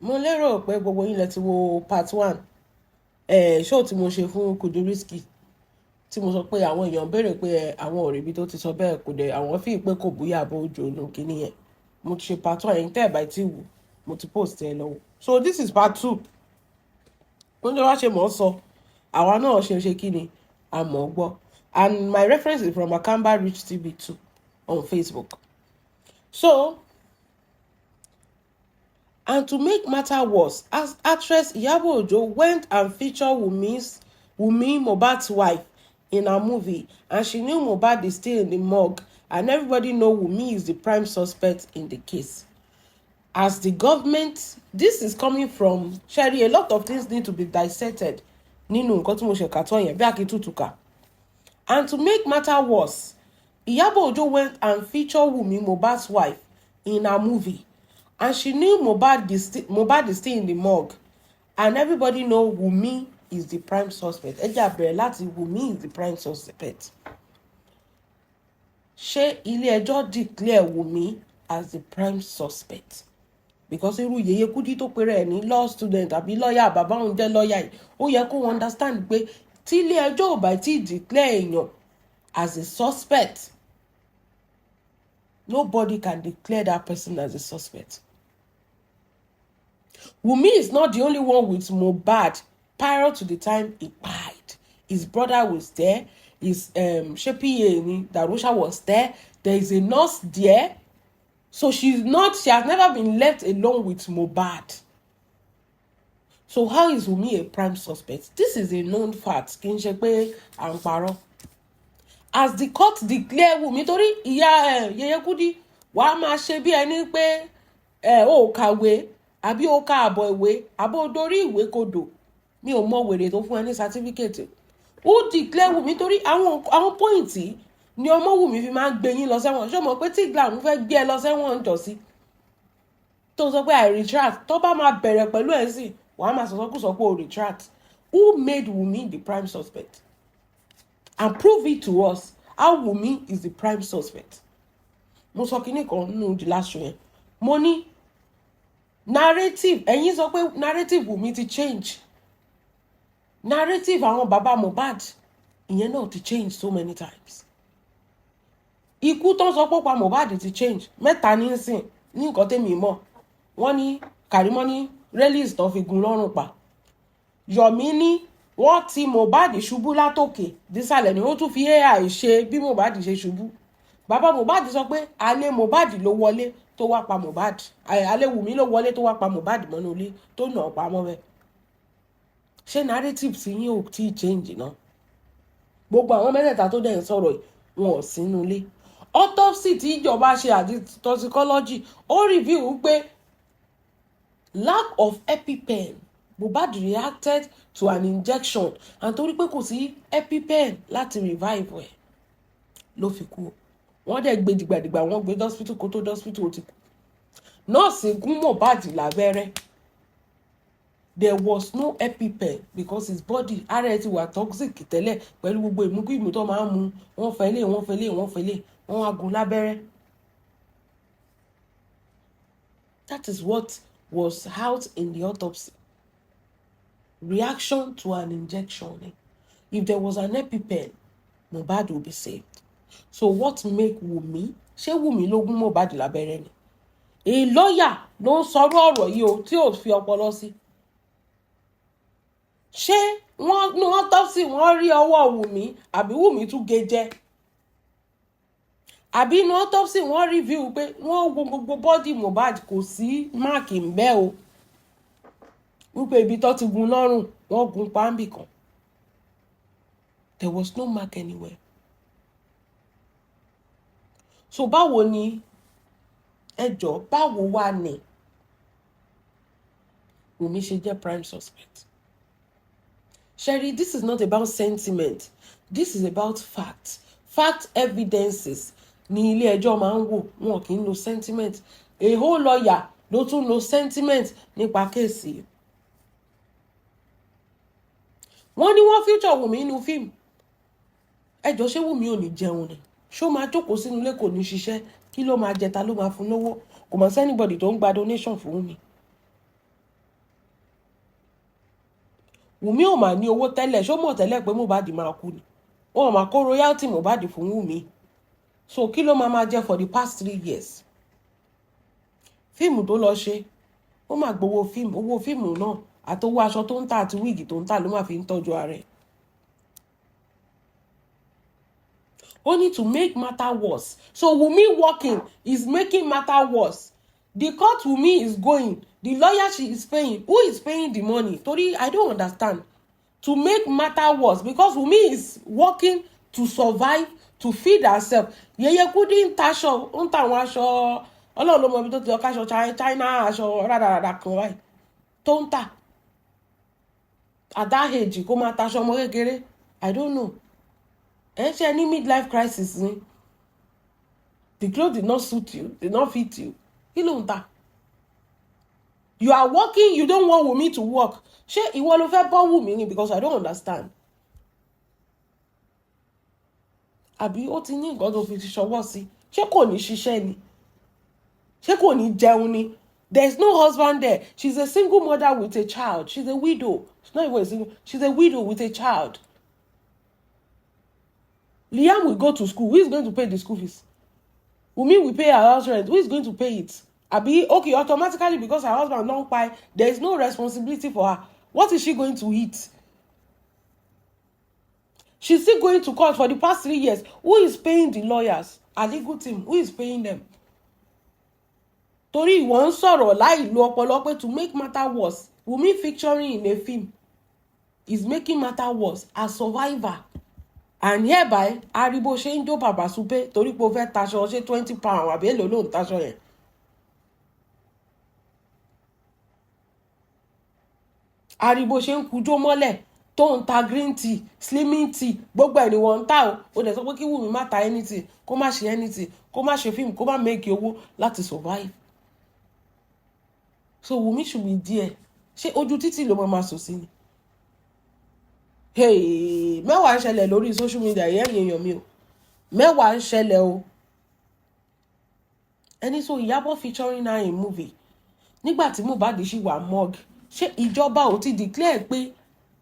mo lérò pé gbogbo yín lẹ ti wo part 1 show tí mo ṣe fún Kudirisky tí mo sọ pé àwọn èèyàn béèrè pé àwọn ò rí ibi tó ti sọ bẹ́ẹ̀ kò dé àwọn fi pé kò bóyá àbó ojú òun kìíní yẹn mo ti ṣe part 1 yẹn tẹ́ ẹ̀ bá ti wù mo ti post ẹ lọ́wọ́ so this is part 2 mo ní wá ṣe mọ̀ ọ́ sọ àwa náà ṣe kí ni àmọ́ gbọ́ and my reference is from Akamba Rich TV 2 on Facebook. So, and to make matter worse, as actress Iyabo Ojo went and featured Wumi Mohbad's wife in a movie, and she knew Mohbad is still in the morgue, and everybody know Wumi is the prime suspect in the case. As the government, this is coming from Sherry, a lot of things need to be dissected. Nínú nǹkan tí mo ṣe kà tán yẹn bí akitutuka. And to make matter worse, Iyabo Ojo went and featured Wumi Mohbad's wife in a movie, and she knew Mohbad is still in the morgue, and everybody know Wumi is the prime suspect. Ẹja bẹ̀rẹ̀ láti Wumi is the prime suspect. Ṣé ilé ẹjọ́ declare Wumi as the prime suspect? Because irú Yeye Kudi tó pèrè ẹ̀ ní law student àbí lawyer bàbá òun jẹ́ lawyer yìí ó yẹ kó understand pé tí ilé ẹjọ́ ò bá tí declare èèyàn as a suspect, nobody can declare that person as a suspect. Wumi is not the only one with Mohbad prior to the time he died. His brother was there. His Shepi Darusha was there. There is a nurse there. So she has never been left alone with Mohbad. So how is Wumi a prime suspect? This is a known fact. Kì í ṣe pé à ń parọ́. As the court declare Wumi torí ìyá Yeye Kudi wàá máa ṣe bí ẹni pé ó kàwé àbí ó ka àbọ̀ ìwé àbó dorí ìwé kodò mi ò mọ wèrè tó fún ẹ ní certificate ó declare Wumi torí àwọn pọ́ìntì ni ọmọ Wumi fi máa ń gbé yín lọ sẹ́wọ̀n ṣé o mọ̀ pé tí Glam fẹ́ gbé ẹ lọ sẹ́wọ̀n ń jọ sí tó sọ pé I retract tó bá máa bẹ̀rẹ̀ pẹ̀lú ẹ̀ sí wàá máa sọ pé o retract. Who made Wumi the prime suspect? And prove it to us how Wumi is the prime suspect. Mo sọ kíní kan nínú the last show yẹn mo ní narrative ẹ̀yin sọ pé narrative Wumi ti change narrative àwọn bàbá Mohbad ìyẹn náà ti change so many times. Ikú tó ń sọ pé pa Mohbad ti change mẹ́ta ní sìn ní nǹkan tẹ́mi mọ̀ wọ́n ní Kàrímọ́ ní release tó fi gun lọ́rùn pa Yomi ní wọ́n ti Mohbad ṣubú látòkè dísàlẹ̀ ni ó tún fi AI ṣe bí Mohbad ṣe ṣubú. Bàbá Mohbad sọ pé alẹ́ Mohbad ló wọlé tó wá pa Mohbad alẹ́ Wumi ló wọlé tó wá pa Mohbad mọ́nú ilé tó nà ọ́ pamọ́ bẹ́ẹ̀. Ṣé narrative tí yín ò tí change náà? Gbogbo àwọn mẹ́tẹ̀ẹ̀ta tó dẹ̀ ń sọ̀rọ̀ yìí wọn ò sínú ilé. Autopsy tí ìjọba ṣe àti toxicology ó reveal pé lack of EpiPen Mohbad reacted to an injection and torí pé kò sí EpiPen láti revive ẹ̀ ló fi kú. Wọ́n dẹ̀ gbé dìgbàdìgbà wọ́n gbé hospital kó tó hospital ó ti kú. Nọ́ọ̀sì gún Mohbad lábẹ́rẹ́. There was no EpiPen because his body ara ẹ̀ ti wà toxic tẹ́lẹ̀ pẹ̀lú gbogbo ìmúkúìmú tó máa ń mu wọ́n fẹ́lẹ̀ wọ́n wá gún lábẹ́rẹ́. That is what was out in the autopsy. Reaction to an injection. If there was an EpiPen, Mohbad would be saved. So what make Wumi? Ṣé Wumi ló gún Mohbad lábẹ́rẹ́ ni? A lawyer ló ń sọ̀rọ̀ ọ̀rọ̀ yìí o tí ò fi ọpọlọ sí. Ṣé wọ́n ní autopsy wọ́n rí ọwọ́ Wumi àbí Wumi tún gé jẹ? Àbí ní autopsy wọ́n review pé wọ́n wo gbogbo body Mohbad kò sí máàkì ń bẹ o. Wípé ibi tó ti gún lọ́rùn wọ́n gún pàmbì kan. There was no mark anywhere. So báwo ni ẹjọ́ báwo wá ni Wumi ṣe jẹ́ prime suspect? Sherry, this is not about sentiment. This is about fact. Fact evidences ni ilé ẹjọ́ máa ń wò wọn kì í lo sentiment. A whole lawyer ló tún lo sentiment nípa kéèsì. Wọ́n ní wọ́n future Wumi nínú fíìmù. Ẹjọ́ ṣé Wumi ò ní jẹun ni? Ṣó máa jókòó sínú ilé kò ní ṣiṣẹ́ kí ló máa jẹ ta ló máa fún lówó kò mọ̀ sí anybody tó ń gba donation fún Wumi. Wùmí ò mà ní owó tẹ́lẹ̀ ṣó mọ̀ tẹ́lẹ̀ pé Mohbad máa kú ni wọn mà kó royalty Mohbad fún Wùmí so kí ló máa jẹ for the past 3 years fíìmù tó lọ ṣe ó mà gbowó fíìmù náà àtowó aṣọ tó ń tà àti wíìgì tó ń tà ló máa fi ń tọ́jú ara ẹ̀. Only to make matter worse. So Wunmi working is making matter worse. The court Wunmi is going, the lawyer she is paying. Who is paying the money? Tori, I don't understand. To make matter worse, because Wunmi is working to survive, to feed herself. Yeye Kudi ń taṣọ, ń ta àwọn aṣọ, Ọlọ́run ló mọ ibi tó ti lọ káṣọ China aṣọ rádaràdà kan báyìí. Tó ń tà. At that age, kó máa taṣọ ọmọ kékeré. I don't know. Ṣé any midlife crisis ni? The clothes did not suit you, did not fit you. Kí ló ń tà? You are working, you don't want Wunmi to work. Ṣé ìwọ ló fẹ́ bọ́ Wunmi ni? Because I don't understand. Àbí ó ti ní nǹkan tó fi ṣọwọ́ sí. Ṣé kò ní ṣiṣẹ́ ni? Ṣé kò ní jẹun ni? There's no husband there. She's a single mother with a child. She's a widow. She's not even a single. She's a widow with a child. Liam will go to school. Who is going to pay the school fees? Wunmi will pay her house rent. Who is going to pay it? Abi, okay, automatically because her husband don't pay, there is no responsibility for her. What is she going to eat? She's still going to court for the past 3 years. Who is paying the lawyers? A legal team. Who is paying them? Torí wọ́n sọ̀rọ̀ láì lo ọpọlọ pé to make matter worse. Wunmi featuring in a film is making matter worse. A survivor. And hereby, aribo ṣe ń jó bàbá súpé torí pé ó fẹ́ taṣọ ṣe £20 àbí èlò ló ń taṣọ yẹn. Aribo ṣe ń kujó mọ́lẹ̀ tó ń ta green tea, slimming tea, gbogbo ẹ̀ ni wọ́n ń tà ó dẹ̀ sọ pé kí Wunmi má ta anything, kó má ṣe anything, kó má ṣe fíìmù, kó má make owó láti survive. So Wunmi should be there. Ṣé ojú títì ló máa sùn sí ni? Hey, mẹ́wàá ń ṣẹlẹ̀ lórí social media yẹn èèyàn mi o. Mẹ́wàá ń ṣẹlẹ̀ o. Ẹni so Ìyábọ̀ featuring her in movie. Nígbà tí Mohbad ṣì wà morgue. Ṣé ìjọba ò ti declare pé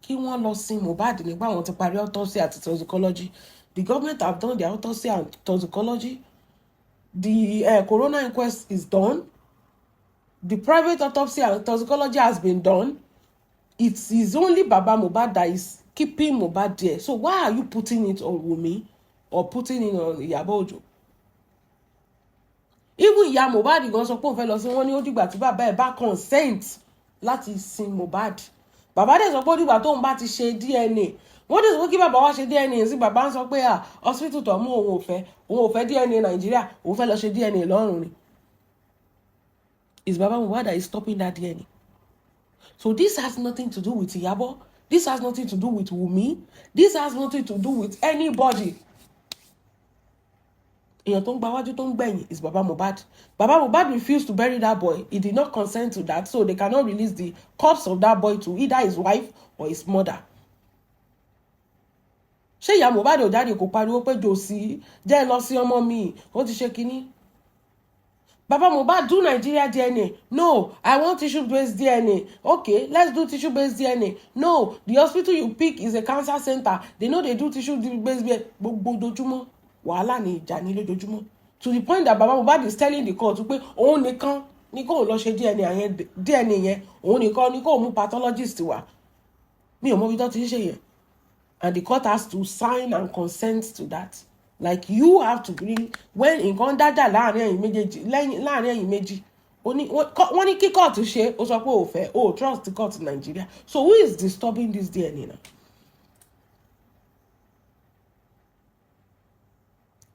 kí wọ́n lọ sin Mohbad nígbà wọ́n ti parí autopsy àti toxicology? The government have done their autopsy and toxicology. The corona inquest is done. The private autopsy and toxicology has been done. It is only Baba Mohbad that is keeping Mohbad there. So why are you putting it on Wunmi or putting it on Ìyábọ̀ Òjó? Even ìyá Mohbad gan sọ pé òun fẹ́ lọ sí wọn ní ó dìgbà tí bàbá ẹ̀ bá consent láti sin Mohbad. Bàbá dẹ̀ sọ pé ó dìgbà tóun bá ti ṣe DNA. Wọ́n dẹ̀ sọ pé kí bàbá wá ṣe DNA sí bàbá ń sọ pé hospital tó mú òun ò fẹ́ DNA Nàìjíríà, òun fẹ́ lọ ṣe DNA lọ́rùn ni. It's Baba Mohbad that is stopping that DNA. So this has nothing to do with Ìyábọ̀. This has nothing to do with Wunmi. This has nothing to do with anybody. Èèyàn tó ń gba wájú tó ń gbẹ̀yìn is Baba Mohbad. Baba Mohbad refused to bury that boy. He did not consent to that, so they cannot release the corpse of that boy to either his wife or his mother. Ṣé ìyá Mohbad ò jáde kó pariwo pé jòsí jẹ́ lọ sí ọmọ mi ó ti ṣe kínní? Baba Mohbad, do Nigeria DNA. No, I want tissue-based DNA. Okay, let's do tissue-based DNA. No, the hospital you pick is a cancer center. They know they do tissue-based DNA. Gbogbo wàhálà ni ìjà ní lójoojúmọ́. To the point that Baba Mohbad is telling the court pé òun nìkan ni kó lọ ṣe DNA yẹn. Òun nìkan ni kó mú pathologist wá. Mi ò mọ bí tó ti ṣe yẹn. And the court has to sign and consent to that. Like you have to bring when nǹkan dájà láàrin ẹ̀yin méjì wọ́n ní kí court ṣe ó sọ pé ó fẹ́ ó trust the court in Nigeria. So who is disturbing this DNA now?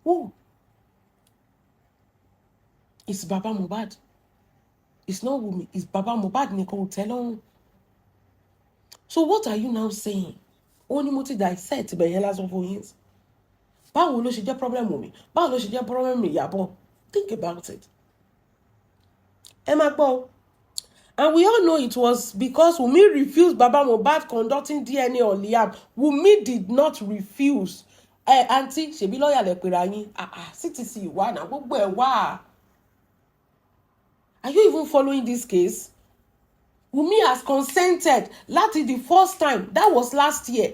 Who? It's Baba Mohbad. It's not Wunmi. It's Baba Mohbad ni kò tẹ́ lọ́rùn. So what are you now saying? Ó ní mo ti dissect bẹ̀yẹn lásán fún yín. Báwo ló ṣe jẹ́ problem Wunmi? Báwo ló ṣe jẹ́ problem Ìyábọ̀? Think about it. Ẹ máa gbọ́. And we all know it was because Wunmi refused Baba Mohbad conducting DNA on Liam. Wunmi did not refuse. Auntie, ṣebí lawyer lẹ pera yín. CTC wà náà gbogbo ẹ̀ wà. Are you even following this case? Wunmi has consented. Láti the first time, that was last year.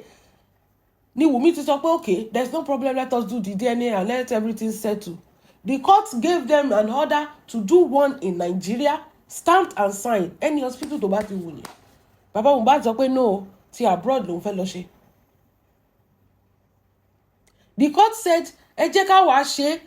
Ni Wunmi ti sọ pé okay, there's no problem, let us do the DNA and let everything settle. The court gave them an order to do one in Nigeria, stamped and signed. Any hospital tó bá ti wù yẹn. Baba Mohbad sọ pé no, ti abroad ló ń fẹ́ lọ ṣe. The court said, ẹ jẹ́ ká wá ṣe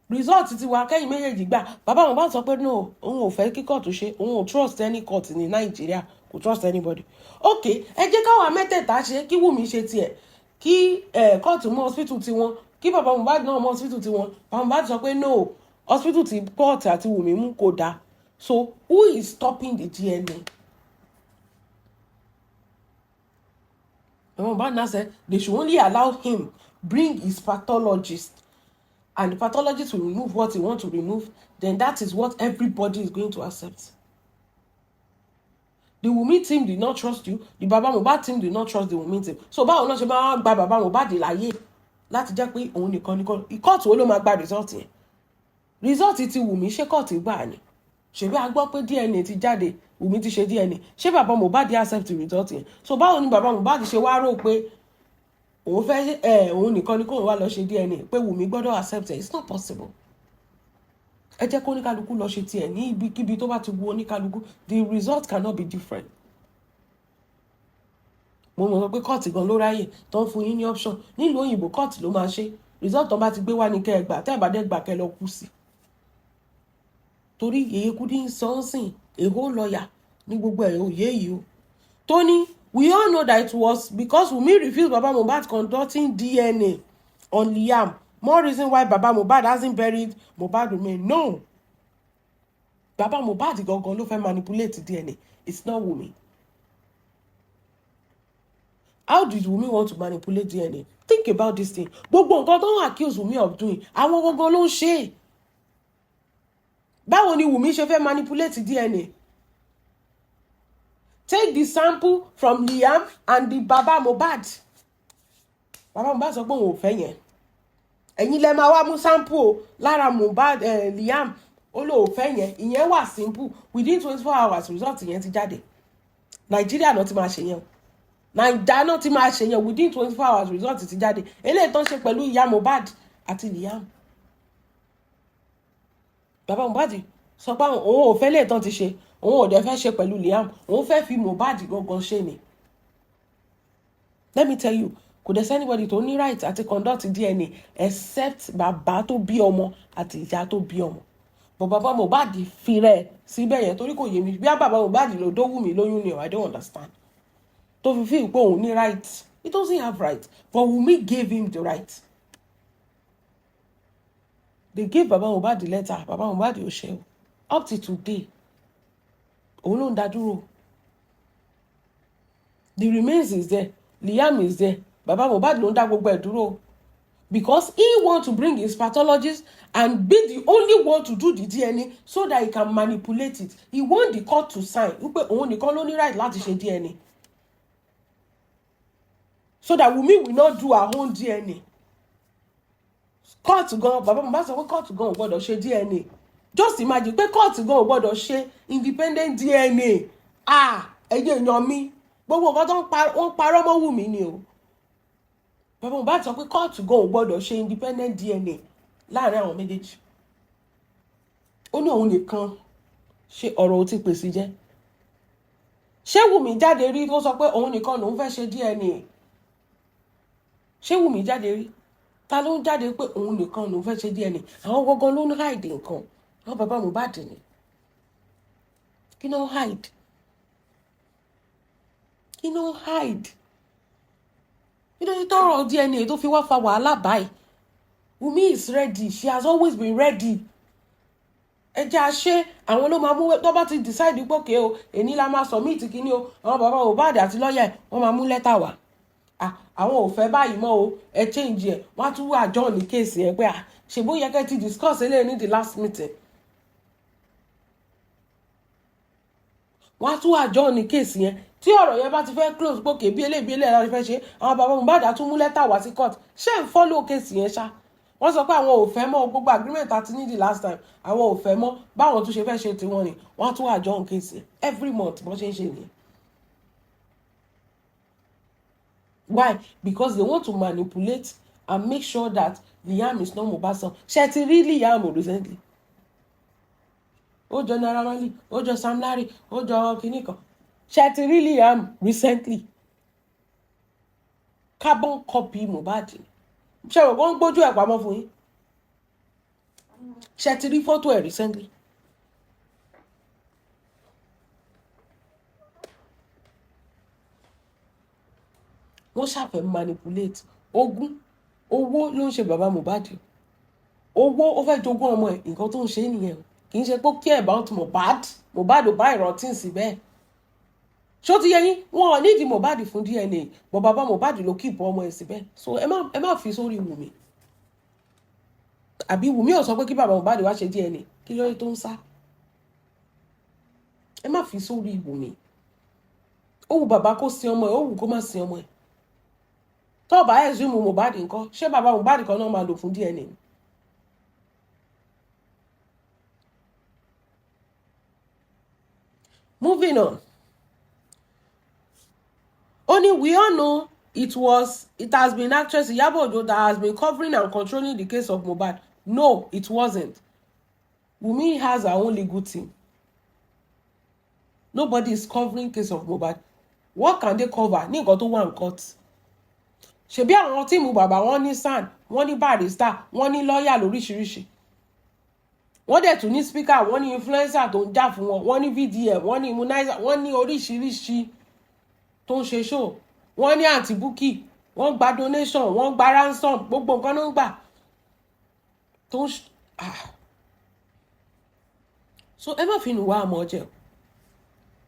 result ti wá kẹ́yìn méjèèjì gbà. Baba Mohbad sọ pé no, òun ò fẹ́ kí court ṣe, òun ò trust any court ní Nigeria, kò trust anybody. Okay, ẹ jẹ́ ká wá mẹ́tẹ̀ẹ̀ta ṣe, kí Wunmi ṣe tiẹ̀, kí court mú hospital tiwọn, kí Baba Mohbad náà mú hospital tiwọn. Baba Mohbad sọ pé no, hospital ti court àti Wunmi mú kò dáa. So who is stopping the DNA? Baba Mohbad now said they should only allow him bring his pathologist, and the pathologist will remove what he wants to remove. Then that is what everybody is going to accept. The Wunmi team did not trust you. The Baba Mohbad team did not trust the Wunmi team. So báwo náà ṣe máa gba Baba Mohbad láyé láti jẹ́ pé òun nìkan court wo ló máa gba result yẹn? Result ti Wunmi ṣé court gbà ni? Ṣebí a gbọ́ pé DNA ti jáde, Wunmi ti ṣe DNA. Ṣé Baba Mohbad accept result yẹn? So báwo ni Baba Mohbad ṣe wá rò pé òun fẹ́ òun nìkan ni kóun wá lọ ṣe DNA pé Wunmi gbọ́dọ̀ accept it? It's not possible. Ẹ jẹ́ kó oníkálukú lọ ṣe tiẹ̀ ní ibikíbi tó bá ti wù oníkálukú. The result cannot be different. Mo mọ̀ pé court gan ló ráyè tó ń fún yín ní option. Nílùú òyìnbó court ló máa ṣe. Result tó bá ti gbé wá ní kẹ́ ẹ gbà, tẹ́ ẹ bá dé gbà kẹ́ lọ kú sí. Torí Yèyé Kudi ń sọ ń sìn, a whole lawyer ní gbogbo ẹ̀ òye yìí o. Tony, we all know that it was because Wunmi refused Baba Mohbad conducting DNA on Liam. More reason why Baba Mohbad hasn't buried Mohbad remain. No. Baba Mohbad gangan ló fẹ́ manipulate DNA. It's not Wunmi. How did Wunmi want to manipulate DNA? Think about this thing. Gbogbo nǹkan tó ń accuse Wunmi of doing, àwọn gangan ló ń ṣe. Báwo ni Wunmi ṣe fẹ́ manipulate DNA? Take the sample from Liam and the Baba Mohbad. Baba Mohbad sọ pé òun ò fẹ́ yẹn. Ẹ̀yin lẹ máa wá mú sample lára Mohbad Liam ó lò ó fẹ́ yẹn. Ìyẹn wà simple. Within 24 hours result yẹn ti jáde. Nàìjíríà náà ti máa ṣe yẹn. Nàìjíríà náà ti máa ṣe yẹn. Within 24 hours result ti jáde. Eléyìí tó ń ṣe pẹ̀lú ìyá Mohbad àti Liam. Baba Mohbad sọ pé òun ò fẹ́ lè tán ti ṣe, òun ò dẹ̀ fẹ́ ṣe pẹ̀lú Liam, òun fẹ́ fi Mohbad gangan ṣe ni. Let me tell you, kò dẹ̀ anybody tó ní right àti conduct DNA except bàbá tó bí ọmọ àti ìyá tó bí ọmọ. But Baba Mohbad fi rẹ̀ síbẹ̀ yẹn torí kò yé mi bí Baba Mohbad ló dó Wunmi lóyún ni, I don't understand. Tó fi feel pé òun ní right. He doesn't have right, but Wunmi gave him the right. They gave Baba Mohbad the letter. Baba Mohbad ò ṣe o. Up to today, òun ló ń dá dúró. The remains is there. Liam is there. Baba Mohbad ló ń dá gbogbo ẹ̀ dúró. Because he want to bring his pathologist and be the only one to do the DNA so that he can manipulate it. He want the court to sign. Wípé òun nìkan ló ní right láti ṣe DNA. So that Wunmi will not do her own DNA. Court gan, Baba Mohbad sọ pé court gan ò gbọ́dọ̀ ṣe DNA. Just imagine pé court gan ò gbọ́dọ̀ ṣe independent DNA. Ẹ̀yin èèyàn mi, gbogbo nǹkan tó ń parọ́ mọ́ Wunmi ni o. Baba Mohbad sọ pé court gan ò gbọ́dọ̀ ṣe independent DNA láàrin àwọn méjèèjì. Ó ní òun nìkan ṣe ọ̀rọ̀ ó ti pèsè jẹ́. Ṣé Wunmi jáde rí tó sọ pé òun nìkan lòun fẹ́ ṣe DNA? Ṣé Wunmi jáde rí? Ta ló ń jáde pé òun nìkan lòun fẹ́ ṣe DNA? Àwọn gangan ló ń hide nǹkan. Àwọn Baba Mohbad ni. Kí ló ń hide? Kí ló ń hide? Kí ló ń tọrọ DNA tó fi wá fa wàhálà báyìí? Wunmi is ready. She has always been ready. Ẹ jẹ́ àṣẹ àwọn ló máa mú tó bá ti decide pé okay o, èní la máa submit kíní o. Àwọn Baba Mohbad àti lọ́ọ̀yà ẹ̀ wọ́n máa mú lẹ́tà wá. Àwọn ò fẹ́ báyìí mọ́ o, ẹ change ẹ̀. Wọ́n á tún wá join ní case yẹn pé ṣèbó yẹ kẹ́ ti discuss eléyìí ní the last meeting. Wọ́n á tún wá join ní case yẹn. Tí ọ̀rọ̀ yẹn bá ti fẹ́ close pé bí eléyìí láti fẹ́ ṣe, àwọn Baba Mohbad á tún mú lẹ́tà wá sí court. Ṣé ń follow case yẹn ṣá? wọ́n sọ pé àwọn ò fẹ́ mọ́ gbogbo agreement àti ní the last time àwọn ò fẹ́ mọ́ báwọn tún ṣe fẹ́ ṣe tiwọn ni wọ́n á tún àjọ kéèsì every month bọ́n ṣe ń ṣe nìyẹn. Why? Because they want to manipulate and make sure that Liam is not Mohbad's son. Ṣé ti rí Liam recently? Ó jọ Naira Marley, ó jọ Sam Larry, ó jọ kinní kan. Ṣé ti rí Liam recently? Carbon copy Mohbad. Ṣé o wọ́n gbójú ẹ̀ pamọ́ fún yín? Ṣé ti rí photo ẹ̀ recently? Wọ́n ṣàfẹ́ manipulate ogún owó ló ń ṣe bàbá Mohbad. Owó ó fẹ́ jogún ọmọ ẹ̀ nǹkan tó ń ṣe nìyẹn kì í ṣe pé care about Mohbad ò bá ìrọ̀tí sí bẹ́ẹ̀. Ṣó ti yẹ yín wọn ò nídìí Mohbad fún DNA bọ̀ bàbá Mohbad ló keep ọmọ ẹ̀ síbẹ̀ so ẹ má fi sórí Wùmí àbí Wùmí ò sọ pé kí bàbá Mohbad wá ṣe DNA kí ló dé tó ń sá ẹ má fi sórí Wùmí ó wù bàbá kó sin ọmọ ẹ̀ ó wù kó má sin ọmọ ẹ̀ tó bá ẹ̀ zoom Mohbad nǹkan ṣé bàbá Mohbad kan náà máa lò fún DNA. Moving on. Only we all know it has been actress Iyabo Ojo that has been covering and controlling the case of Mohbad. No, it wasn't. Wunmi has her own legal team. Nobody is covering case of Mohbad. What can they cover? Ní nǹkan tó wà ní court. Ṣebí àwọn tíìmù bàbá wọn ní SAN, wọ́n ní barrister, wọ́n ní lawyer lóríṣiríṣi. Wọ́n dẹ̀ tún ní speaker, wọ́n ní influencer tó ń jà fún wọn, wọ́n ní VDM, wọ́n ní immunizer, wọ́n ní oríṣiríṣi tó ń ṣe show. Wọ́n ní àǹtí Bukky, wọ́n gba donation, wọ́n gba ransom, gbogbo nǹkan ló ń gbà. So ẹ má fi nù wá àmọ́ jẹ́ o.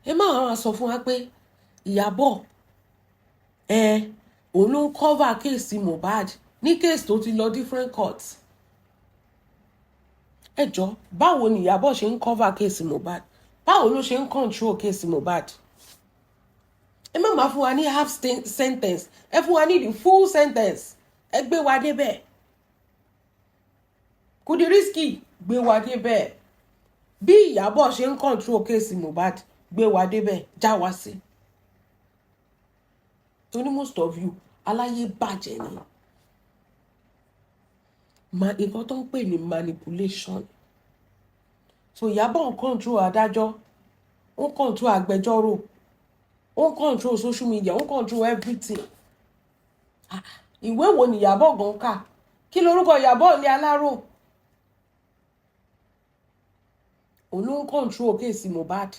Ẹ má wá sọ fún wa pé Ìyábọ̀ òun ló ń cover case Mohbad ní case tó ti lọ different courts. Ẹ jọ̀ọ́ báwo ni Ìyábọ̀ ṣe ń cover case Mohbad? Báwo ló ṣe ń control case Mohbad? Ẹ má máa fún wa ní half sentence, ẹ fún wa ní the full sentence. Ẹ gbé wa débẹ̀. Kudirisky gbé wa débẹ̀. Bí Ìyábọ̀ ṣe ń control case Mohbad gbé wa débẹ̀ já wa sí. Torí most of you aláyé bàjẹ́ ni. Nǹkan tó ń pè ní manipulation. So Ìyábọ̀ ń control adájọ́, ó ń control agbẹjọ́rò, ó ń control social media, ó ń control everything. Ìwé wo ni Ìyábọ̀ gan kà? Kí lorúkọ Ìyábọ̀ ilé aláró? Òun ló ń control case Mohbad.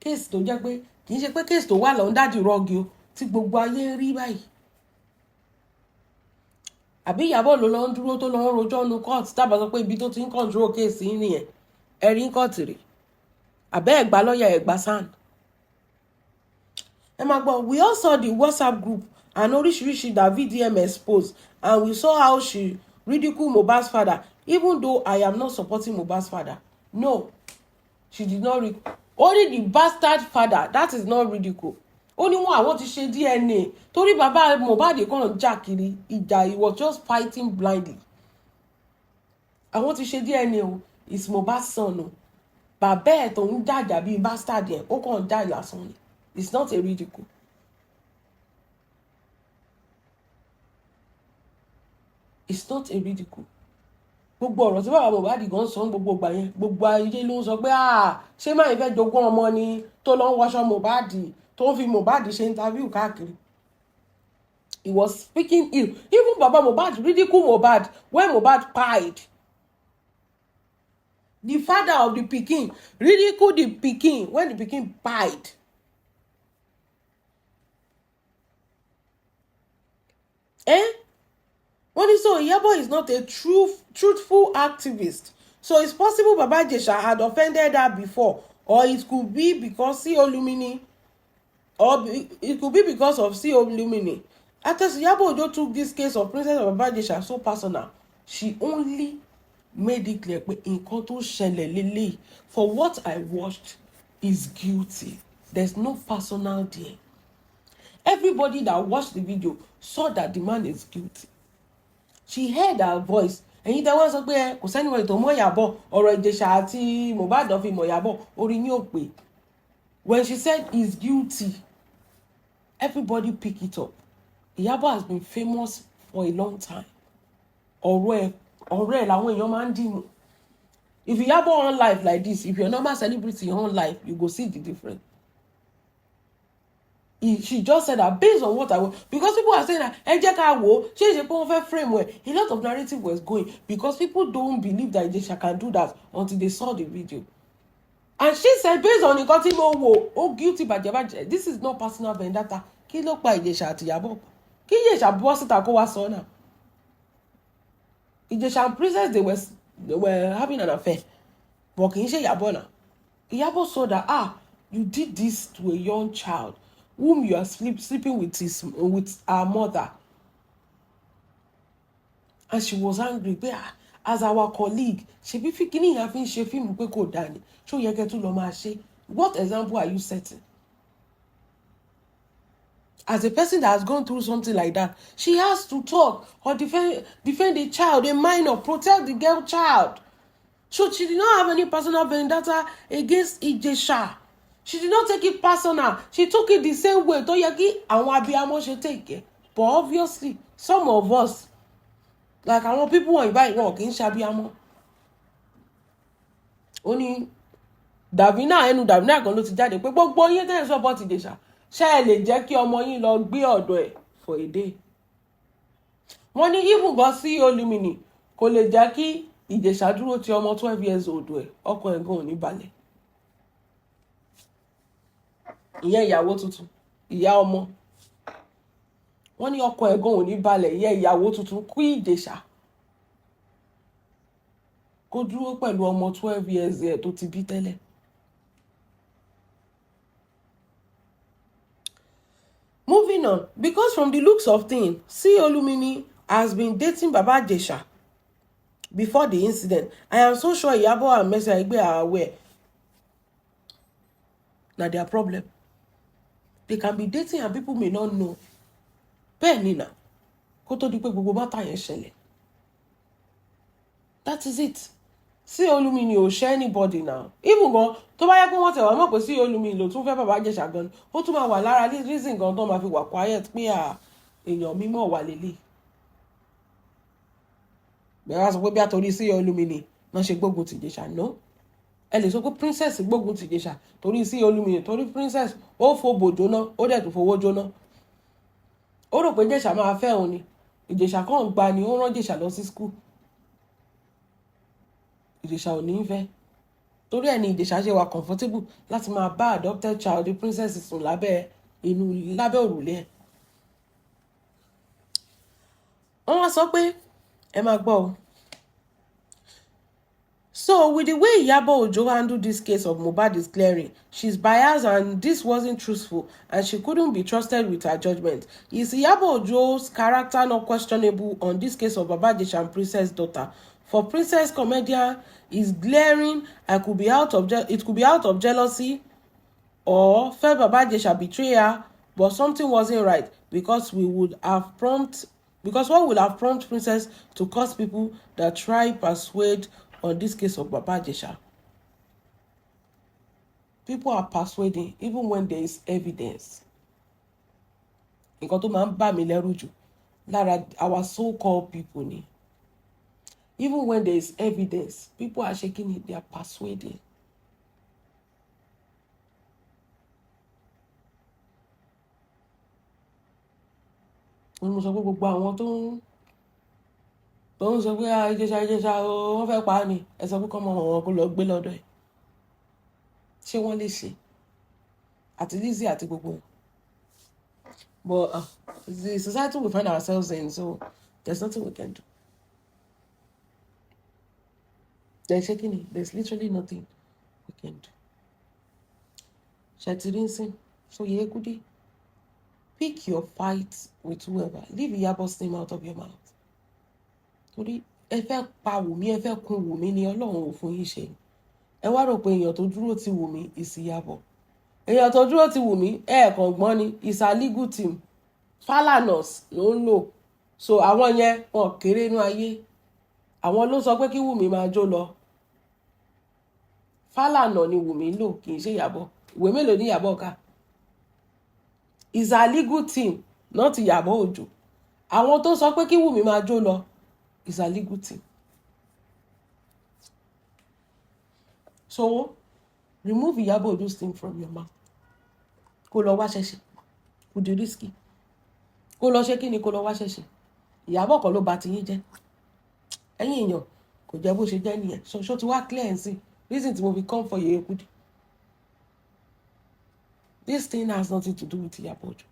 Case tó jẹ́ pé kì í ṣe pé case tó wà lọ́ndà dì rọ́ọ̀gì o tí gbogbo ayé ń rí báyìí. Àbí Ìyábọ̀ ló lọ ń dúró tó lọ ń rojọ́ nu court tábà sọ pé ibi tó ti ń control case yìí nìyẹn. Ẹ̀rí ń court rè. Àbẹ́ ẹ̀gbá lọ́ọ̀yà ẹ̀gbá SAN. Ẹ máa gbọ́, we all saw the WhatsApp group and oríṣiríṣi that VDM exposed and we saw how she ridiculed Mohbad's father even though I am not supporting Mohbad's father. No, she did not only the bastard father, that is not ridicule. Ó ní wọn àwọn ti ṣe DNA torí bàbá Mohbad kàn jà kiri ìjà, he was just fighting blindly. Àwọn ti ṣe DNA o, is Mohbad's son o. Bàbá ẹ̀ tó ń jàjà bíi bastard yẹn ó kàn jà lásán ni. It's not a ridicule. It's not a ridicule. Gbogbo ọ̀rọ̀ tí bàbá Mohbad gan sọ gbogbo ìgbà yẹn gbogbo ayé ló ń sọ pé ṣé máa fẹ́ jogún ọmọ ni tó lọ ń wọṣọ Mohbad tó ń fi Mohbad ṣe interview káàkiri. He was speaking ill. Even bàbá Mohbad ridicule Mohbad when Mohbad died. The father of the pikin ridicule the pikin when the pikin died. So Iyabo is not a truthful activist. So it's possible Baba Ijesha had offended her before, or it could be because it could be because of CO Lumini. After Iyabo Ojo took this case of Princess of Baba Ijesha so personal, she only made it clear pé nǹkan tó ṣẹlẹ̀ lélẹ̀ for what I watched is guilty. There's no personal there. Everybody that watched the video saw that the man is guilty. She heard her voice. ẹ̀yin tẹ́ wọ́n sọ pé kò sẹ́niwọ̀n ètò mọ́ Ìyábọ̀ ọ̀rọ̀ Ìjẹ̀ṣà àti Mohbad fi mọ̀ Ìyábọ̀ orí yín ò pé. When she said he's guilty, everybody pick it up. Ìyábọ̀ has been famous for a long time. Ọ̀rẹ́ làwọn èèyàn máa ń dìmú. If Ìyábọ̀ on life like this, if you're a normal celebrity on life, you go see the difference. She just said that based on what I want, because people are saying that frame where a lot of narrative was going because people don't believe that Ijesha can do that until they saw the video. And she said based on the guilty by this is not personal vendetta. Kí ló pa Ijesha àti Ìyábọ̀? Kí Ijesha bọ́ síta kó wá sọ náà. Ijesha and Princess they were having an affair. But kì í ṣe Ìyábọ̀ náà. Ìyábọ̀ saw that you did this to a young child whom you are sleeping with her mother. And she was angry. As our colleague, she be thinking having she film ko dani. So you get to lo ma ṣe. What example are you setting? As a person that has gone through something like that, she has to talk or defend the child, a minor, protect the girl child. So she did not have any personal vendetta against Ijesha. She did not take it personal. She took it the same way tó yẹ kí àwọn abiyamọ ṣe take it. But obviously, some of us, like àwọn people wọ̀nyí báyìí wọn kì í ṣe abiyamọ. Ó ní Davina kan ló ti jáde pé gbogbo yín tẹ́ ẹ̀ support Ijesha. Ṣé ẹ lè jẹ́ kí ọmọ yín lọ gbé ọ̀dọ̀ ẹ̀ for a day? Wọ́n ní even gan sí Olúmini kò lè jẹ́ kí Ijesha dúró ti ọmọ 12 years old ẹ̀ ọkàn ẹ̀ gan ò ní balẹ̀. Ìyẹn ìyàwó tuntun, ìyá ọmọ. Wọ́n ní ọkàn ẹ̀ gan ò ní balẹ̀ ìyẹn ìyàwó tuntun kí Ijesha kó dúró pẹ̀lú ọmọ 12 years ẹ̀ tó ti bí tẹ́lẹ̀. Moving on, because from the looks of things, Olúmini has been dating Baba Ijesha before the incident. I am so sure Ìyábọ̀ and Mercy Aigbe are aware that their problem. They can be dating and people may not know. Bẹ́ẹ̀ ni náà, kó tó di pé gbogbo mátà yẹn ṣẹlẹ̀. That is it. Olúmini ò ṣe anybody now. Even gan tó bá yẹ kó wọ́n tẹ̀ wá mọ̀ pé Olúmini ló tún fẹ́ Baba Ijesha gan, ó tún máa wà lára reason gan tó máa fi wà quiet pé èèyàn mímọ́ wà lélẹ̀. Bẹ́ẹ̀ wá sọ pé bí àtòrí Olúmini náà ṣe gbógun ti Ijesha. No. Ẹ lè sọ pé princess gbógun ti Ijesha torí Olúmini torí princess ó fòbò jóná ó dẹ̀ tún fowó jóná. Ó rò pé Ijesha máa fẹ́ òun ni. Ijesha kàn gba ni ó rán Ijesha lọ sí school. Ijesha ò ní fẹ́. Torí ẹ̀ ni Ijesha ṣe wà comfortable láti máa bá adopted child the princess sùn lábẹ́ òrùlé ẹ̀. Wọ́n wá sọ pé ẹ máa gbọ́ o. So with the way Ìyábọ̀ Òjó handled this case of Mohbad is clearing, she's biased and this wasn't truthful and she couldn't be trusted with her judgment. Is Ìyábọ̀ Òjó's character not questionable on this case of Baba Ijesha and Princess daughter? For Princess comedian is glaring and it could be out of jealousy or felt Baba Ijesha betray her, but something wasn't right because what would have prompted Princess to curse people that try persuade on this case of Baba Ijesha. People are persuading even when there is evidence. Nǹkan tó máa ń bà mí lẹ́rù jù lára our so-called people ni. Even when there is evidence, people are shaking it, they are persuading. Mo sọ pé gbogbo àwọn tó ń sọ pé Ijesha wọ́n fẹ́ pa á ni ẹ sọ pé kọ́ mọ wọn kó lọ gbé lọ́dọ̀ ẹ̀. Ṣé wọ́n lè ṣe? Àti Lizzy àti gbogbo. But the society we find ourselves in, so there's nothing we can do. They're shaking it. There's literally nothing we can do. Shatirinsin, so Kudi, pick your fight with whoever. Leave Ìyábọ̀'s name out of your mouth. Torí ẹ fẹ́ pa Wùmí, ẹ fẹ́ kun Wùmí ni Ọlọ́run ò fún yín ṣe. Ẹ wá rò pé èèyàn tó dúró ti Wùmí is Ìyábọ̀. Èèyàn tó dúró ti Wùmí kàn gbọ́n ni is a legal team. Falanas ló ń lò. So àwọn yẹn wọn kéré inú ayé. àwọn ló sọ pé kí Wùmí máa jó lọ. Fálànà ni Wùmí lò kì í ṣe Ìyábọ̀. Ìwé mélòó ní Ìyábọ̀ ká? Is a legal team, not Ìyábọ̀ Òjó. Àwọn tó sọ pé kí Wùmí máa jó lọ is a legal team. So remove Ìyábọ̀ Òjó's thing from your mouth. Kó lọ wá ṣẹ̀ṣẹ̀. Kudirisky. Kó lọ ṣe kí ni kó lọ wá ṣẹ̀ṣẹ̀. Ìyábọ̀ kan ló bà tiyín jẹ́. Ẹ̀yin èèyàn kò jẹ́ bó ṣe jẹ́ nìyẹn. So ṣó ti wá clear and see. Reason tí mo fi come for Yeye Kudi. This thing has nothing to do with Ìyábọ̀ Òjó.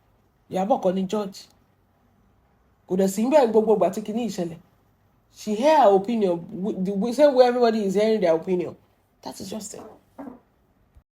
Ìyábọ̀ kan ni judge. Kò dẹ̀ sí bẹ́ẹ̀ gbogbo ìgbà tí kìíní ìṣẹ̀lẹ̀. She hear her opinion the same way everybody is hearing their opinion. That is just it.